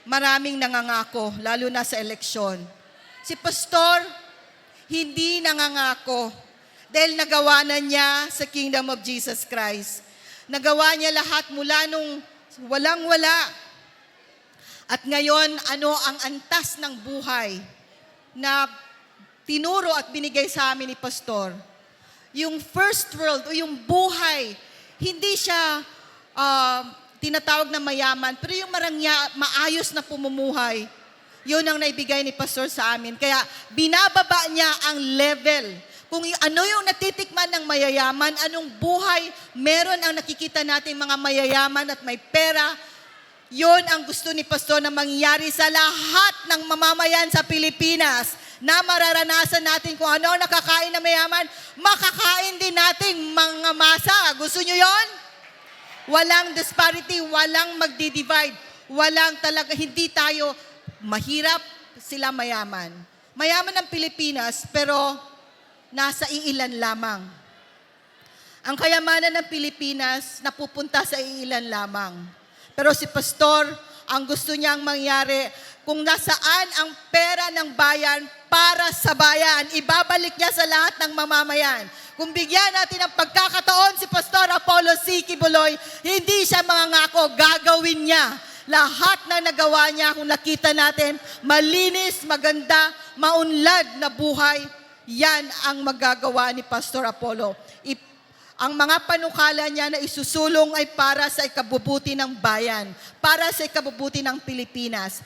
maraming nangangako, lalo na sa eleksyon. Si Pastor, hindi nangangako dahil nagawa na niya sa Kingdom of Jesus Christ. Nagawa niya lahat mula nung walang-wala. At ngayon, ano ang antas ng buhay na tinuro at binigay sa amin ni Pastor? Yung first world o yung buhay, hindi siya tinatawag na mayaman, pero yung maayos na pumumuhay, yun ang naibigay ni Pastor sa amin. Kaya binababa niya ang level. Kung ano yung natitikman ng mayayaman, anong buhay meron ang nakikita natin mga mayayaman at may pera, yun ang gusto ni Pastor na mangyari sa lahat ng mamamayan sa Pilipinas na mararanasan natin kung ano ang nakakain na mayaman, makakain din nating mga masa. Gusto nyo yon? Walang disparity, walang magdi-divide, hindi tayo mahirap, sila mayaman. Mayaman ang Pilipinas, pero nasa iilan lamang. Ang kayamanan ng Pilipinas napupunta sa iilan lamang. Pero si Pastor, ang gusto niyang mangyari, kung nasaan ang pera ng bayan para sa bayan, ibabalik niya sa lahat ng mamamayan. Kung bigyan natin ng pagkakataon si Pastor Apollo C. Kibuloy, hindi siya mangangako, gagawin niya. Lahat na nagawa niya, kung nakita natin, malinis, maganda, maunlad na buhay, yan ang magagawa ni Pastor Apollo. Ang mga panukala niya na isusulong ay para sa ikabubuti ng bayan, para sa ikabubuti ng Pilipinas.